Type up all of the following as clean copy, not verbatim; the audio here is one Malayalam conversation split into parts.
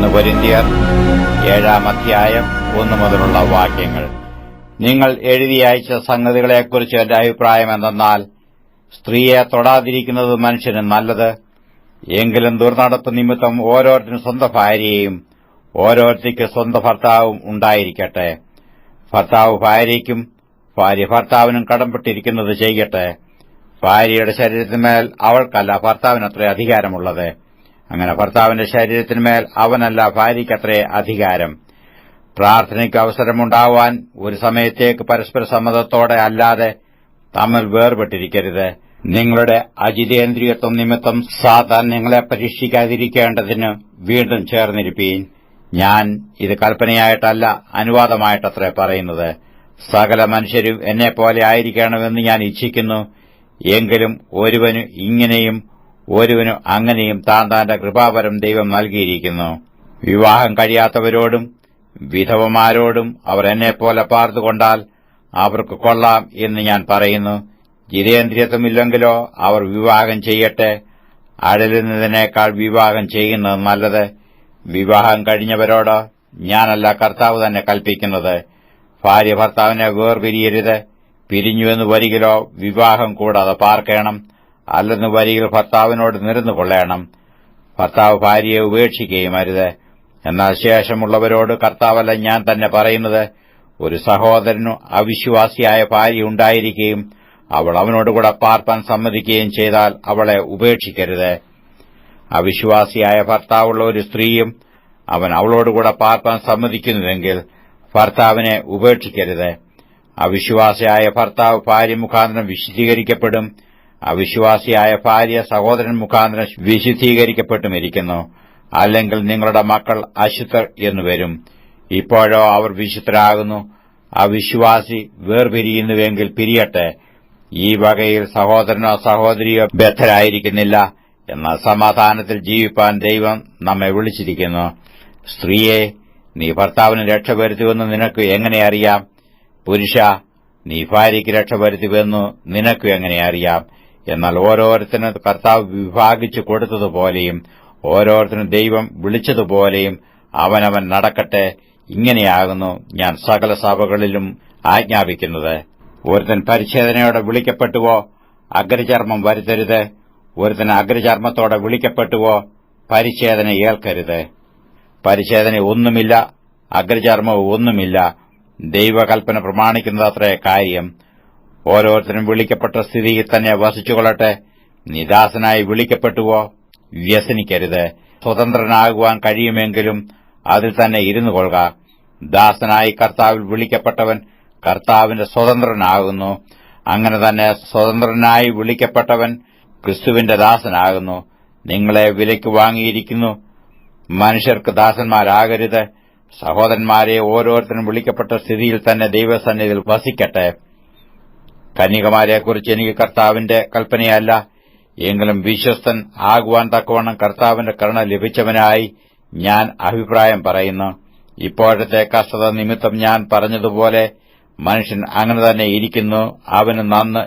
1 കൊരിന്ത്യർ 7-ാം അധ്യായം 1 മുതലുള്ള വാക്യങ്ങൾ. നിങ്ങൾ എഴുതി അയച്ച സംഗതികളെക്കുറിച്ച് എന്റെ അഭിപ്രായം എന്തെന്നാൽ, സ്ത്രീയെ തൊടാതിരിക്കുന്നത് മനുഷ്യന് നല്ലത്. എങ്കിലും ദുർനടപ്പ് നിമിത്തം ഓരോരുത്തരും സ്വന്തം ഭാര്യയും ഓരോരുത്തർക്ക് സ്വന്തം ഭർത്താവും ഉണ്ടായിരിക്കട്ടെ. ഭർത്താവ് ഭാര്യയ്ക്കും ഭാര്യ ഭർത്താവിനും കടംപെട്ടിരിക്കുന്നത് ചെയ്യട്ടെ. ഭാര്യയുടെ ശരീരത്തിന്മേൽ അവൾക്കല്ല ഭർത്താവിനത്രേ അധികാരമുള്ളത്. അങ്ങനെ ഭർത്താവിന്റെ ശരീരത്തിന്മേൽ അവനല്ല ഭാര്യയ്ക്കത്രേ അധികാരം. പ്രാർത്ഥനയ്ക്ക് അവസരമുണ്ടാവാൻ ഒരു സമയത്തേക്ക് പരസ്പര സമ്മതത്തോടെ അല്ലാതെ തമ്മിൽ വേർപെട്ടിരിക്കരുത്. നിങ്ങളുടെ അജിതേന്ദ്രിയത്വം നിമിത്തം സാത്താൻ നിങ്ങളെ പരീക്ഷിക്കാതിരിക്കേണ്ടതിന് വീണ്ടും ചേർന്നിരിപ്പീൻ. ഞാൻ ഇത് കൽപ്പനയായിട്ടല്ല, അനുവാദമായിട്ടത്രേ പറയുന്നത്. സകല മനുഷ്യരും എന്നെപ്പോലെ ആയിരിക്കണമെന്ന് ഞാൻ ഇച്ഛിക്കുന്നു. എങ്കിലും ഒരുവന് ഇങ്ങനെയും ഒരുവന് അങ്ങനെയും താന്റെ കൃപാവരം ദൈവം നൽകിയിരിക്കുന്നു. വിവാഹം കഴിയാത്തവരോടും വിധവമാരോടും അവർ എന്നെപ്പോലെ പാർത്തുകൊണ്ടാൽ അവർക്ക് കൊള്ളാം എന്ന് ഞാൻ പറയുന്നു. ജിതേന്ദ്രിയത്വമില്ലെങ്കിലോ അവർ വിവാഹം ചെയ്യട്ടെ. അഴലുന്നതിനേക്കാൾ വിവാഹം ചെയ്യുന്നത് നല്ലത്. വിവാഹം കഴിഞ്ഞവരോട് ഞാനല്ല, കർത്താവ് തന്നെ കൽപ്പിക്കുന്നത്. ഭാര്യ ഭർത്താവിനെ വേർപിരിയരുത്. പിരിഞ്ഞുവെന്ന് വരികിലോ വിവാഹം കൂടാതെ പാർക്കണം. അല്ലെന്ന് വരികിൽ ഭർത്താവിനോട് നിരന്നുകൊള്ളണം. ഭർത്താവ് ഭാര്യയെ ഉപേക്ഷിക്കുകയും അരുത്. എന്നാൽ ശേഷമുള്ളവരോട് കർത്താവല്ല, ഞാൻ തന്നെ പറയുന്നത്, ഒരു സഹോദരനു അവിശ്വാസിയായ ഭാര്യ ഉണ്ടായിരിക്കുകയും അവൾ അവനോടുകൂടെ പാർപ്പാൻ സമ്മതിക്കുകയും ചെയ്താൽ അവളെ ഉപേക്ഷിക്കരുത്. അവിശ്വാസിയായ ഭർത്താവുള്ള ഒരു സ്ത്രീയും അവൻ അവളോടുകൂടെ പാർപ്പാൻ സമ്മതിക്കുന്നുവെങ്കിൽ ഭർത്താവിനെ ഉപേക്ഷിക്കരുത്. അവിശ്വാസിയായ ഭർത്താവ് ഭാര്യ മുഖാന്തരം വിശുദ്ധീകരിക്കപ്പെടും. അവിശ്വാസിയായ ഭാര്യ സഹോദരൻ മുഖാന്തരം വിശുദ്ധീകരിക്കപ്പെട്ടുമിരിക്കുന്നു. അല്ലെങ്കിൽ നിങ്ങളുടെ മക്കൾ അശുദ്ധർ എന്നു വരും. ഇപ്പോഴോ അവർ വിശുദ്ധരാകുന്നു. അവിശ്വാസി വേർപിരിയുന്നുവെങ്കിൽ പിരിയട്ടെ. ഈ വകയിൽ സഹോദരനോ സഹോദരിയോ ബദ്ധരായിരിക്കുന്നില്ല. എന്നാൽ സമാധാനത്തിൽ ജീവിപ്പാൻ ദൈവം നമ്മെ വിളിച്ചിരിക്കുന്നു. സ്ത്രീയെ, നീ ഭർത്താവിന് രക്ഷ വരുത്തുവെന്ന് നിനക്ക് എങ്ങനെ അറിയാം? പുരുഷ, നീ ഭാര്യയ്ക്ക് രക്ഷ വരുത്തുവെന്നു നിനക്ക് എങ്ങനെ അറിയാം? എന്നാൽ ഓരോരുത്തരും കർത്താവ് വിഭാഗിച്ചു കൊടുത്തതുപോലെയും ഓരോരുത്തരും ദൈവം വിളിച്ചതുപോലെയും അവനവൻ നടക്കട്ടെ. ഇങ്ങനെയാകുന്നു ഞാൻ സകല സഭകളിലും ആജ്ഞാപിക്കുന്നത്. ഒരുത്തൻ പരിച്ഛേദനയോടെ വിളിക്കപ്പെട്ടുവോ അഗ്രചർമ്മം വരുത്തരുത്. ഒരുത്തൻ അഗ്രചർമ്മത്തോടെ വിളിക്കപ്പെട്ടുവോ പരിച്ഛേദന ഏൽക്കരുത്. പരിച്ഛേദന ഒന്നുമില്ല, അഗ്രചർമ്മവും ഒന്നുമില്ല. ദൈവകൽപ്പന പ്രമാണിക്കുന്നതത്രേ കാര്യം. ഓരോരുത്തരും വിളിക്കപ്പെട്ട സ്ഥിതിയിൽ തന്നെ വസിച്ചുകൊള്ളട്ടെ. നിദാസനായി വിളിക്കപ്പെട്ടുവോ വ്യസനിക്കരുത്. സ്വതന്ത്രനാകുവാൻ കഴിയുമെങ്കിലും അതിൽ തന്നെ ഇരുന്നു കൊള്ളുക. ദാസനായി കർത്താവിൽ വിളിക്കപ്പെട്ടവൻ കർത്താവിന്റെ സ്വതന്ത്രനാകുന്നു. അങ്ങനെ തന്നെ സ്വതന്ത്രനായി വിളിക്കപ്പെട്ടവൻ ക്രിസ്തുവിന്റെ ദാസനാകുന്നു. നിങ്ങളെ വിലയ്ക്ക് വാങ്ങിയിരിക്കുന്നു. മനുഷ്യർക്ക് ദാസന്മാരാകരുത്. സഹോദരന്മാരെ, ഓരോരുത്തരും വിളിക്കപ്പെട്ട സ്ഥിതിയിൽ തന്നെ ദൈവസന്നിധിയിൽ വസിക്കട്ടെ. കന്യകമാരെക്കുറിച്ച് എനിക്ക് കർത്താവിന്റെ കൽപ്പനയല്ല, എങ്കിലും വിശ്വസ്തൻ ആകുവാൻ തക്കവണ്ണം കർത്താവിന്റെ കരുണ ലഭിച്ചവനായി ഞാൻ അഭിപ്രായം പറയുന്നു. ഇപ്പോഴത്തെ കഷ്ടത നിമിത്തം ഞാൻ പറഞ്ഞതുപോലെ മനുഷ്യൻ അങ്ങനെ തന്നെ ഇരിക്കുന്നു. അവന് നന്ന്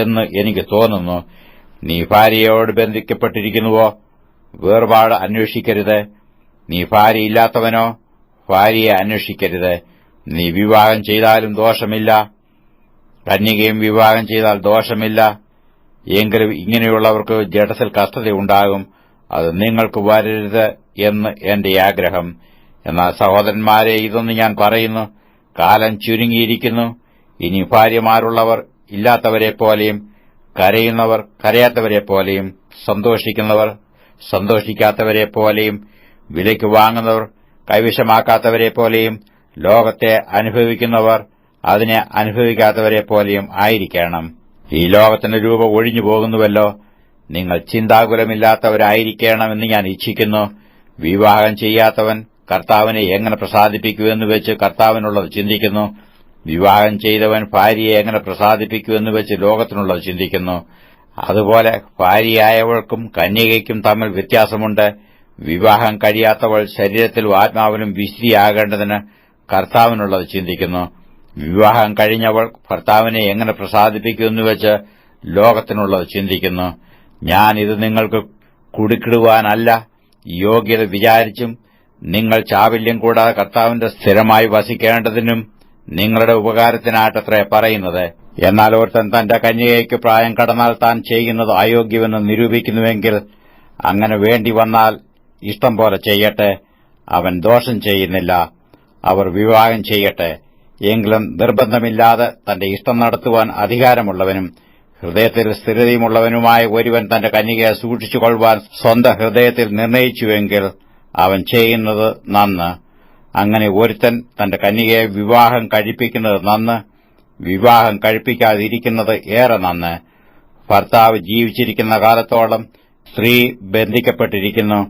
എന്ന് എനിക്ക് തോന്നുന്നു. നീ ഭാര്യയോട് ബന്ധിക്കപ്പെട്ടിരിക്കുന്നുവോ? വേർപാട് അന്വേഷിക്കരുത്. നീ ഭാര്യയില്ലാത്തവനോ? ഭാര്യയെ അന്വേഷിക്കരുത്. നീ വിവാഹം ചെയ്താലും ദോഷമില്ല, കന്യകയും വിവാഹം ചെയ്താൽ ദോഷമില്ല. എങ്കിലും ഇങ്ങനെയുള്ളവർക്ക് ജഡത്തിൽ കഷ്ടതയുണ്ടാകും. അത് നിങ്ങൾക്ക് വരരുത് എന്ന് എന്റെ ആഗ്രഹം. എന്നാൽ സഹോദരന്മാരെ, ഇതൊന്ന് ഞാൻ പറയുന്നു, കാലം ചുരുങ്ങിയിരിക്കുന്നു. ഇനി ഭാര്യമാരുള്ളവർ ഇല്ലാത്തവരെപ്പോലെയും, കരയുന്നവർ കരയാത്തവരെപ്പോലെയും, സന്തോഷിക്കുന്നവർ സന്തോഷിക്കാത്തവരെപ്പോലെയും, വിലയ്ക്ക് വാങ്ങുന്നവർ കൈവശമാക്കാത്തവരെപ്പോലെയും, ലോകത്തെ അനുഭവിക്കുന്നവർ അതിനെ അനുഭവിക്കാത്തവരെപ്പോലെയും ആയിരിക്കണം. ഈ ലോകത്തിന്റെ രൂപം ഒഴിഞ്ഞു പോകുന്നുവല്ലോ. നിങ്ങൾ ചിന്താകുലമില്ലാത്തവരായിരിക്കണമെന്ന് ഞാൻ ഇച്ഛിക്കുന്നു. വിവാഹം ചെയ്യാത്തവൻ കർത്താവിനെ എങ്ങനെ പ്രസാദിപ്പിക്കുമെന്ന് വെച്ച് കർത്താവിനുള്ളത് ചിന്തിക്കുന്നു. വിവാഹം ചെയ്തവൻ ഭാര്യയെ എങ്ങനെ പ്രസാദിപ്പിക്കുമെന്ന് വെച്ച് ലോകത്തിനുള്ളത് ചിന്തിക്കുന്നു. അതുപോലെ ഭാര്യയായവൾക്കും കന്യകയ്ക്കും തമ്മിൽ വ്യത്യാസമുണ്ട്. വിവാഹം കഴിയാത്തവൾ ശരീരത്തിലും ആത്മാവിലും വിശുദ്ധിയാകേണ്ടതിന് കർത്താവിനുള്ളത് ചിന്തിക്കുന്നു. വിവാഹം കഴിഞ്ഞവൾ ഭർത്താവിനെ എങ്ങനെ പ്രസാദിപ്പിക്കുമെന്നുവെച്ച് ലോകത്തിനുള്ളത് ചിന്തിക്കുന്നു. ഞാൻ ഇത് നിങ്ങൾക്ക് കുടുക്കിടുവാനല്ല, യോഗ്യത വിചാരിച്ചും നിങ്ങൾ ചാവല്യം കൂടാതെ കർത്താവിന്റെ സ്ഥിരമായി വസിക്കേണ്ടതിനും നിങ്ങളുടെ ഉപകാരത്തിനായിട്ടത്രേ പറയുന്നത്. എന്നാൽ ഒരുത്തൻ തന്റെ കന്യകയ്ക്ക് പ്രായം കടന്നാൽ താൻ ചെയ്യുന്നത് അയോഗ്യമെന്ന് നിരൂപിക്കുന്നുവെങ്കിൽ അങ്ങനെ വേണ്ടി വന്നാൽ ഇഷ്ടം പോലെ ചെയ്യട്ടെ, അവൻ ദോഷം ചെയ്യുന്നില്ല. അവർ വിവാഹം ചെയ്യട്ടെ. എങ്കിലും നിർബന്ധമില്ലാതെ തന്റെ ഇഷ്ടം നടത്തുവാൻ അധികാരമുള്ളവനും ഹൃദയത്തിൽ സ്ഥിരതയുമുള്ളവനുമായ ഒരുവൻ തന്റെ കന്യകയെ സൂക്ഷിച്ചുകൊള്ളുവാൻ സ്വന്തം ഹൃദയത്തിൽ നിർണയിച്ചുവെങ്കിൽ അവൻ ചെയ്യുന്നത് നന്ന്. അങ്ങനെ ഒരുത്തൻ തന്റെ കന്യകയെ വിവാഹം കഴിപ്പിക്കുന്നത് നന്ന്, വിവാഹം കഴിപ്പിക്കാതിരിക്കുന്നത് ഏറെ നന്ന്. ഭർത്താവ് ജീവിച്ചിരിക്കുന്ന കാലത്തോളം സ്ത്രീ ബന്ധിക്കപ്പെട്ടിരിക്കുന്നു.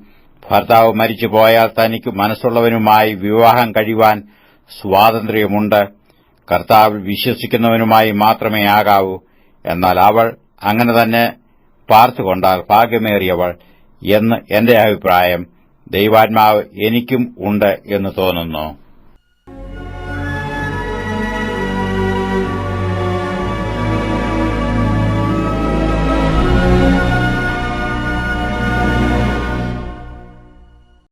ഭർത്താവ് മരിച്ചുപോയാൽ തനിക്ക് മനസ്സുള്ളവനുമായി വിവാഹം കഴിയുവാൻ സ്വാതന്ത്ര്യമുണ്ട്. കർത്താവിൽ വിശ്വസിക്കുന്നവനുമായി മാത്രമേ ആകാവൂ. എന്നാൽ അവൾ അങ്ങനെ തന്നെ പാർത്തുകൊണ്ടാൽ ഭാഗ്യമേറിയവൾ എന്ന് എന്റെ അഭിപ്രായം. ദൈവാത്മാവ് എനിക്കും ഉണ്ട് എന്ന് തോന്നുന്നു.